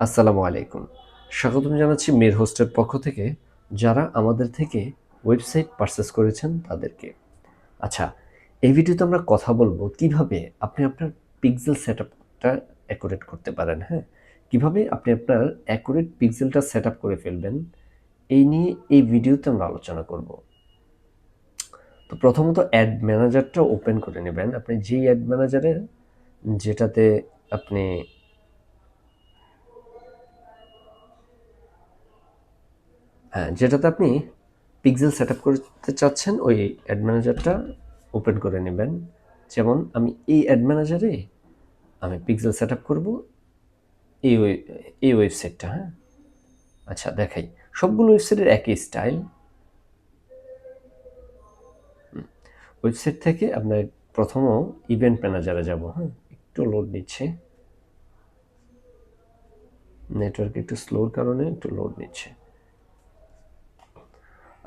আসসালামু আলাইকুম। স্বাগতম জানাচ্ছি মির হোস্টের পক্ষ থেকে যারা আমাদের থেকে ওয়েবসাইট পারচেজ করেছেন তাদেরকে। আচ্ছা, এই ভিডিওতে আমরা কথা বলবো কিভাবে আপনি আপনার পিক্সেল সেটআপটা অ্যাকুরেট করতে পারেন, হ্যাঁ? কিভাবে আপনি আপনার অ্যাকুরেট পিক্সেলটা সেটআপ করে ফেলবেন, এই নিয়ে এই ভিডিওতে আমরা আলোচনা করব। তো প্রথমত অ্যাড ম্যানেজারটা ওপেন করে নেবেন। আপনি যেই অ্যাড ম্যানেজারের যেটাতে আপনি যেটাতে আপনি পিক্সেল সেটআপ করতে চাচ্ছেন ওই অ্যাড ম্যানেজারটা ওপেন করে নেবেন। যেমন আমি এই অ্যাড ম্যানেজারে আমি পিক্সেল সেটআপ করব এই এই ওয়েবসাইটটা, হ্যাঁ? আচ্ছা দেখাই। সবগুলো ওয়েবসাইটের একই স্টাইল। ওয়েবসাইট থেকে আপনার প্রথম ইভেন্ট ম্যানেজারে যাব, হ্যাঁ? একটু লোড নিচ্ছে, নেটওয়ার্ক একটু স্লোর কারণে একটু লোড নিচ্ছে।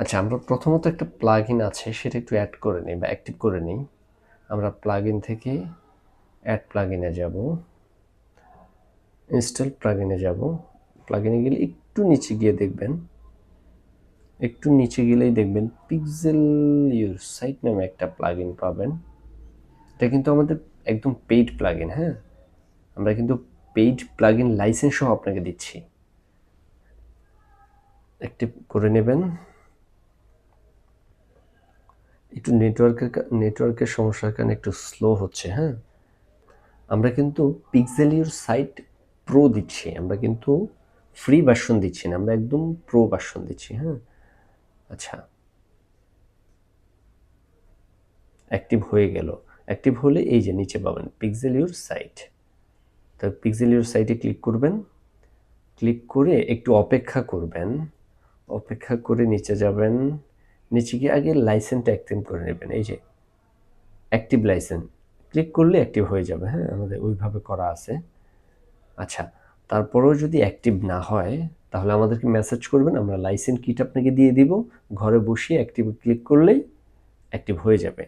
আচ্ছা, আমরা প্রথমত একটা প্লাগ ইন আছে সেটা একটু অ্যাড করে নিই বা অ্যাক্টিভ করে নিই। আমরা প্লাগ ইন থেকে অ্যাড প্লাগ ইনে যাব, ইনস্টল প্লাগইনে যাব। প্লাগইনে গেলে একটু নিচে গিয়ে দেখবেন, একটু নিচে গেলেই দেখবেন পিক্সেল ইউর সাইট নামে একটা প্লাগইন পাবেন। এটা কিন্তু আমাদের একদম পেইড প্লাগইন, হ্যাঁ? আমরা কিন্তু পেইড প্লাগইন লাইসেন্স সহ আপনাকে দিচ্ছি। অ্যাক্টিভ করে নেবেন। একটু নেটওয়ার্কের সমস্যার কারণে একটু স্লো হচ্ছে, হ্যাঁ? আমরা কিন্তু পিক্সেল ইউর সাইট প্রো দিচ্ছি, আমরা কিন্তু ফ্রি ভার্সন দিচ্ছি না, আমরা একদম প্রো ভার্সন দিচ্ছি, হ্যাঁ? আচ্ছা, অ্যাক্টিভ হয়ে গেল। অ্যাক্টিভ হলে এই যে নিচে পাবেন পিক্সেল ইউর সাইট। তো পিক্সেল ইউর সাইটে ক্লিক করবেন। ক্লিক করে একটু অপেক্ষা করবেন। অপেক্ষা করে নিচে যাবেন। নিচে গিয়ে আগে লাইসেন্সটা অ্যাক্টিভ করে নেবেন। এই যে অ্যাক্টিভ লাইসেন্স ক্লিক করলে অ্যাক্টিভ হয়ে যাবে, হ্যাঁ? আমাদের ওইভাবে করা আছে। আচ্ছা, তারপরেও যদি অ্যাক্টিভ না হয় তাহলে আমাদেরকে মেসেজ করবেন, আমরা লাইসেন্স কিট আপনাকে দিয়ে দিব। ঘরে বসিয়ে অ্যাক্টিভ ক্লিক করলেই অ্যাক্টিভ হয়ে যাবে।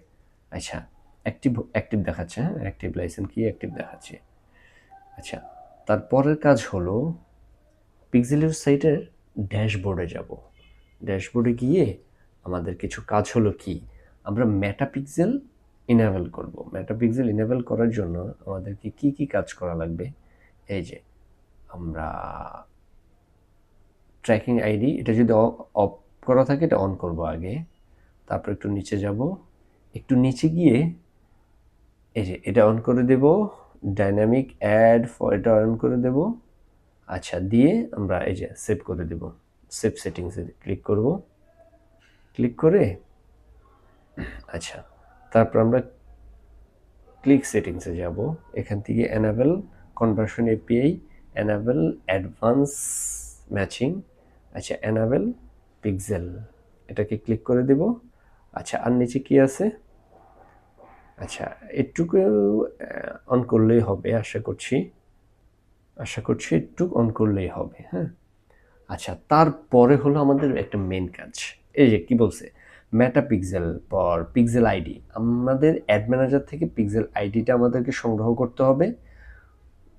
আচ্ছা, অ্যাক্টিভ দেখাচ্ছে, হ্যাঁ? অ্যাক্টিভ লাইসেন্স কি অ্যাক্টিভ দেখাচ্ছে। আচ্ছা, তারপরের কাজ হলো পিক্সেলের সাইটের ড্যাশবোর্ডে যাব। ড্যাশবোর্ডে গিয়ে আমাদের কিছু কাজ হলো কি, আমরা মেটাপিক্সেল ইনেবল করব। মেটাপিক্সেল ইনেবল করার জন্য আমাদেরকে কি কি কাজ করা লাগবে? এই যে আমরা ট্র্যাকিং আইডি এটা যদি অফ করা থাকে এটা অন করব আগে। তারপর একটু নিচে যাব, একটু নিচে গিয়ে এই যে এটা অন করে দেব। ডাইনামিক অ্যাড ফর এটা অন করে দেব। আচ্ছা, দিয়ে আমরা এই যে সেভ করে দেব। সেভ সেটিংসে ক্লিক করব। ক্লিক করে আচ্ছা, তারপর আমরা ক্লিক সেটিংসে যাব। এখান থেকে enable conversion API, enable advance matching, আচ্ছা এনাবেল পিক্সেল, এটাকে ক্লিক করে দেব। আচ্ছা, আর নিচে কি আছে? আচ্ছা, এটুকু অন করলেই হবে আশা করছি একটু অন করলেই হবে, হ্যাঁ? আচ্ছা, তারপরে হলো আমাদের একটা মেন কাজ। এই যে কি বলছে, মেটাপিক্সেল পর পিক্সেল আইডি। আমাদের অ্যাড ম্যানেজার থেকে পিক্সেল আইডিটা আমাদেরকে সংগ্রহ করতে হবে।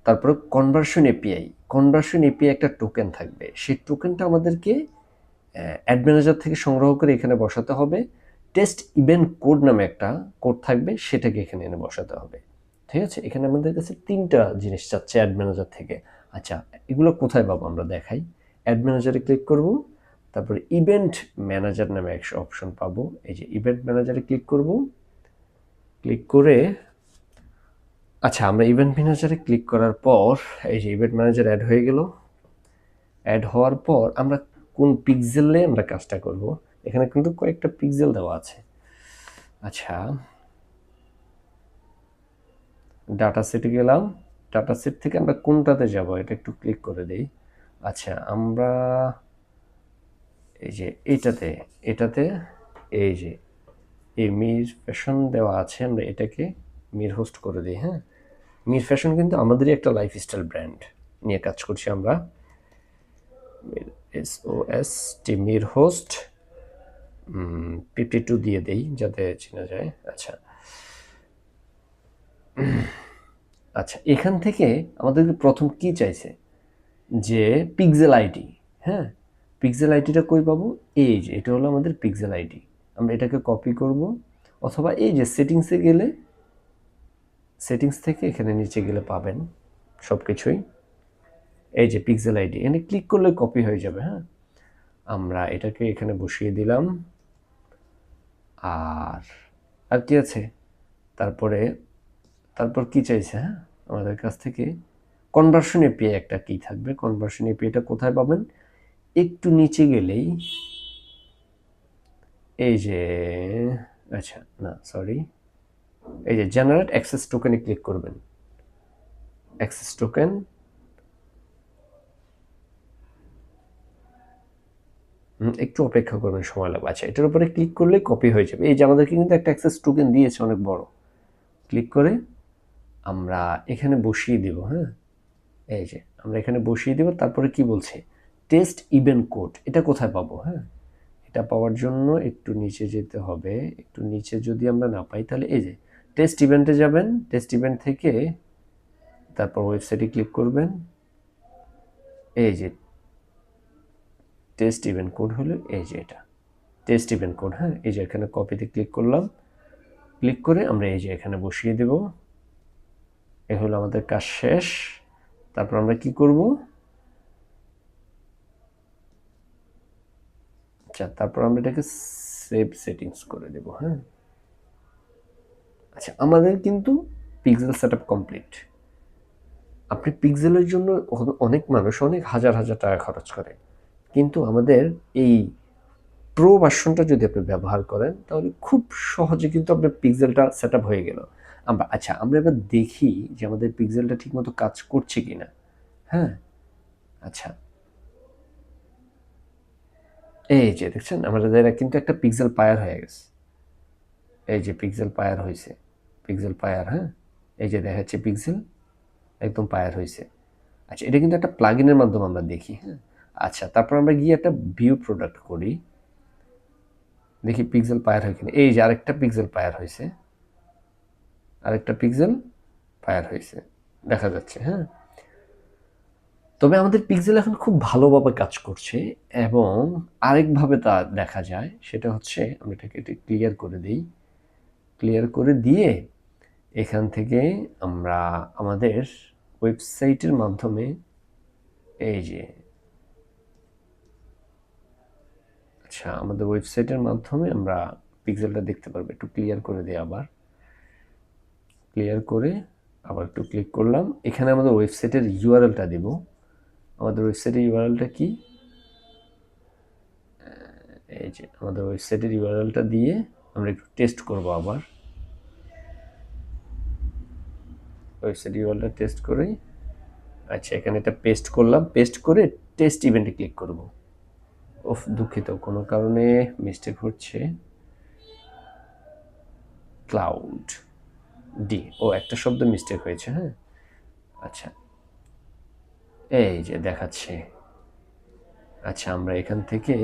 তারপরে কনভার্সন এপিআই একটা টোকেন থাকবে, সেই টোকেনটা আমাদেরকে অ্যাড ম্যানেজার থেকে সংগ্রহ করে এখানে বসাতে হবে। টেস্ট ইভেন্ট কোড নামে একটা কোড থাকবে, সেটাকে এখানে এনে বসাতে হবে। ঠিক আছে? এখানে আমাদের কাছে ৩টা জিনিস চাচ্ছে অ্যাড ম্যানেজার থেকে। আচ্ছা, এগুলো কোথায় পাবো আমরা দেখাই। অ্যাড ম্যানেজারে ক্লিক করব, তারপরে ইভেন্ট ম্যানেজার নামে একটা অপশন পাবো। এই যে ইভেন্ট ম্যানেজারে ক্লিক করব। ক্লিক করে আচ্ছা, আমরা ইভেন্ট ম্যানেজারে ক্লিক করার পর এই যে ইভেন্ট ম্যানেজার অ্যাড হয়ে গেল। অ্যাড হওয়ার পর আমরা কোন পিক্সেলে আমরা কাজটা করব, এখানে কিন্তু কয়েকটা পিক্সেল দেওয়া আছে। আচ্ছা, ডাটা সেটে গেলাম। ডাটা সেট থেকে আমরা কোনটাতে যাব এটা একটু ক্লিক করে দেই। আচ্ছা, আমরা এই যে এটাতে এই যে এই মির ফ্যাশন দেওয়া আছে, আমরা এটাকে মির হোস্ট করে দিই, হ্যাঁ? মির ফ্যাশন কিন্তু আমাদেরই একটা লাইফস্টাইল ব্র্যান্ড নিয়ে কাজ করছি আমরা। SOS টি মির হোস্ট 52 দিয়ে দেই যাতে চেনা যায়। আচ্ছা, আচ্ছা, এখান থেকে আমাদেরকে প্রথম কি চাইছে, যে পিক্সেল আইডি, হ্যাঁ পিক্সেল আইডিটা কই পাবো, এই যে এটা হলো আমাদের পিক্সেল আইডি। আমরা এটাকে কপি করব, অথবা এই যে সেটিংসে গেলে, সেটিংস থেকে এখানে নিচে গেলে পাবেন সব কিছুই। এই যে পিক্সেল আইডি, এখানে ক্লিক করলে কপি হয়ে যাবে। হ্যাঁ, আমরা এটাকে এখানে বসিয়ে দিলাম। আর আর কি আছে, তারপর কি চাইছে, হ্যাঁ আমাদের কাছ থেকে কনভার্সন এপিআই একটা কি থাকবে। কনভার্সন এপিআইটা কোথায় পাবেন, একটু নিচে গেলেই এই যে, আচ্ছা না সরি, এই যে জেনারেট অ্যাক্সেস টোকেনে ক্লিক করবেন। অ্যাক্সেস টোকেন, একটু অপেক্ষা করবেন, সময় লাগবে। আচ্ছা এটার উপরে ক্লিক করলে কপি হয়ে যাবে। এই যে আমাদেরকে কিন্তু একটা অ্যাক্সেস টোকেন দিয়েছে অনেক বড়। ক্লিক করে আমরা এখানে বসিয়ে দিব। হ্যাঁ, এই যে আমরা এখানে বসিয়ে দেব। তারপরে কি বলছে, টেস্ট ইভেন্ট কোড, এটা কোথায় পাবো। হ্যাঁ, এটা পাওয়ার জন্য একটু নিচে যেতে হবে। একটু নিচে যদি আমরা না পাই, তাহলে এই যে টেস্ট ইভেন্টে যাবেন। টেস্ট ইভেন্ট থেকে তারপর ওয়েবসাইটে ক্লিক করবেন। এই যে টেস্ট ইভেন্ট কোড হলো এই যে এটা টেস্ট ইভেন্ট কোড। হ্যাঁ, এই যে এখানে কপিতে ক্লিক করলাম। ক্লিক করে আমরা এই যে এখানে বসিয়ে দেব। এ হলো আমাদের কাজ শেষ। তারপর আমরা কি করব, আচ্ছা তারপর আমরা এটাকে সেভ সেটিংস করে দেব। হ্যাঁ, আচ্ছা আমাদের কিন্তু পিক্সেল সেটআপ কমপ্লিট। আপনি পিক্সেলের জন্য অনেক মানুষ অনেক হাজার হাজার টাকা খরচ করে, কিন্তু আমাদের এই প্রো ভার্সনটা যদি আপনি ব্যবহার করেন, তাহলে খুব সহজে কিন্তু আপনার পিক্সেলটা সেটআপ হয়ে গেল। আমরা এবার দেখি যে আমাদের পিক্সেলটা ঠিকমতো কাজ করছে কিনা। হ্যাঁ, আচ্ছা এই যে দেখছেন আমাদের কিন্তু একটা পিক্সেল পায়ার হয়ে গেছে। এই যে পিক্সেল পায়ার হয়েছে, পিক্সেল পায়ার। হ্যাঁ, এই যে দেখাচ্ছে পিক্সেল একদম পায়ার হয়েছে। আচ্ছা এটা কিন্তু একটা প্লাগইনের মাধ্যমে আমরা দেখি। হ্যাঁ, আচ্ছা তারপর আমরা গিয়ে একটা ভিউ প্রোডাক্ট করি, দেখি পিক্সেল পায়ার হয় কিনা। এই যে আরেকটা পিক্সেল পায়ার হয়েছে, আরেকটা পিক্সেল ফায়ার হয়েছে দেখা যাচ্ছে। হ্যাঁ, তবে আমাদের পিক্সেল এখন খুব ভালোভাবে কাজ করছে। এবং আরেকভাবে তা দেখা যায়, সেটা হচ্ছে আমরা এটাকে একটু ক্লিয়ার করে দিই। ক্লিয়ার করে দিয়ে এখান থেকে আমরা আমাদের ওয়েবসাইটের মাধ্যমে, এই যে আচ্ছা আমাদের ওয়েবসাইটের মাধ্যমে আমরা পিক্সেলটা দেখতে পারবো। একটু ক্লিয়ার করে দিই, আবার ক্লিয়ার করে আবার একটু ক্লিক করলাম। এখানে আমাদের ওয়েবসাইটের ইউআরএলটা দিব। আমাদের ওয়েবসাইটের ইউআরএলটা কি, এই যে আমাদের ওয়েবসাইটের ইউআরএলটা দিয়ে আমরা একটু টেস্ট করব। আবার ওয়েবসাইট ইউআরএলটা টেস্ট করি। আচ্ছা এখানে এটা পেস্ট করলাম, পেস্ট করে টেস্ট ইভেন্টে ক্লিক করব। ওফ দুঃখিত, কোনো কারণে মিস্টেক হচ্ছে। ক্লাউড ডি, ও একটা শব্দ মিস্টেক হয়েছে। হ্যাঁ, আচ্ছা এই যে দেখাচ্ছে। আচ্ছা আমরা এখান থেকে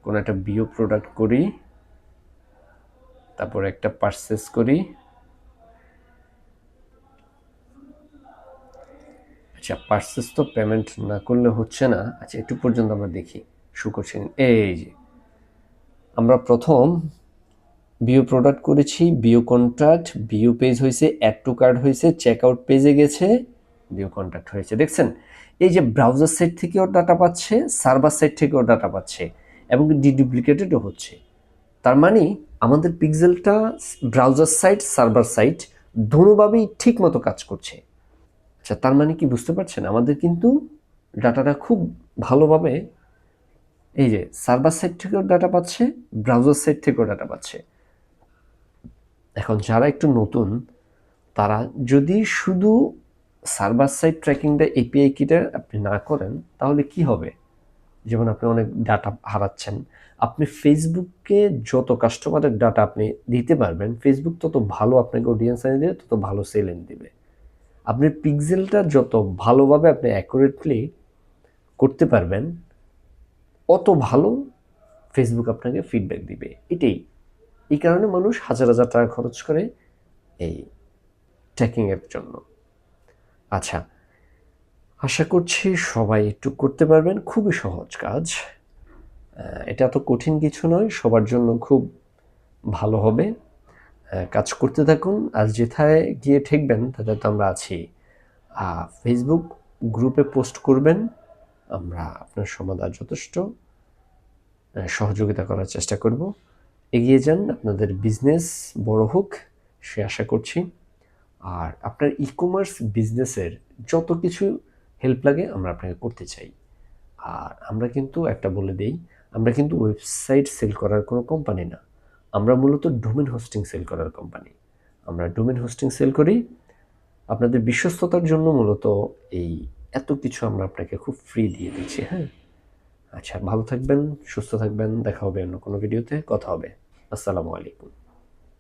কোনো একটা বিও প্রোডাক্ট করি, তারপর একটা পারচেস করি। আচ্ছা পারচেস তো পেমেন্ট না করলে হচ্ছে না। আচ্ছা একটু পর্যন্ত আমরা দেখি শু করছেন। এই যে আমরা প্রথম বিও প্রোডাক্ট করেছি, বিও কন্ট্রাক্ট, বিও পেজ হয়েছে, অ্যাড টু কার্ট হয়েছে, চেক আউট পেজে গেছে, বিও কন্ট্রাক্ট হয়েছে। দেখছেন এই যে ব্রাউজার সাইট থেকেও ডাটা পাচ্ছে, সার্ভার সাইট থেকেও ডাটা পাচ্ছে, এবং ডিডুপ্লিকেটেডও হচ্ছে। তার মানে আমাদের পিক্সেলটা ব্রাউজার সাইট সার্ভার সাইট দোনোভাবেই ঠিক মতো কাজ করছে। আচ্ছা তার মানে কি বুঝতে পারছেন, আমাদের কিন্তু ডাটাটা খুব ভালোভাবে এই যে সার্ভার সাইট থেকেও ডাটা পাচ্ছে, ব্রাউজার সাইট থেকেও ডাটা পাচ্ছে। এখন যারা একটু নতুন, তারা যদি শুধু সার্ভার সাইড ট্র্যাকিংটা এপিআই কিটা আপনি না করেন, তাহলে কি হবে, যেমন আপনি অনেক ডাটা হারাচ্ছেন। আপনি ফেসবুককে যত কাস্টমারের ডাটা আপনি দিতে পারবেন, ফেসবুক তত ভালো আপনাকে অডিয়েন্স এনে দেবে, তত ভালো সেল এনে দেবে। আপনি পিক্সেলটা যত ভালোভাবে আপনি অ্যাকুরেটলি করতে পারবেন, অত ভালো ফেসবুক আপনাকে ফিডব্যাক দিবে। এটাই, এই কারণে মানুষ হাজার হাজার টাকা খরচ করে এই ট্র্যাকিংয়ের জন্য। আচ্ছা আশা করছি সবাই একটু করতে পারবেন, খুবই সহজ কাজ। এটা এত কঠিন কিছু নয়, সবার জন্য খুব ভালো হবে। কাজ করতে থাকুন, আর যেথায় গিয়ে ঠেকবেন তাতে তো আমরা আছি। ফেসবুক গ্রুপে পোস্ট করবেন, আমরা আপনার সমাধান যথেষ্ট সহযোগিতা করার চেষ্টা করব। এগিয়ে যান, আপনাদের বিজনেস বড় হোক সে আশা করছি। আর আপনার ই কমার্স বিজনেসের যত কিছু হেল্প লাগে আমরা আপনাকে করতে চাই। আর আমরা কিন্তু একটা বলে দেই, আমরা কিন্তু ওয়েবসাইট সেল করার কোনো কোম্পানি না, আমরা মূলত ডোমেন হোস্টিং সেল করার কোম্পানি। আমরা ডোমেন হোস্টিং সেল করি, আপনাদের বিশ্বস্ততার জন্য মূলত এই এত কিছু আমরা আপনাকে খুব ফ্রি দিয়ে দিচ্ছি। হ্যাঁ, আচ্ছা, ভালো থাকবেন, সুস্থ থাকবেন, দেখা হবে অন্য কোনো ভিডিওতে, কথা হবে। আসসালামু আলাইকুম।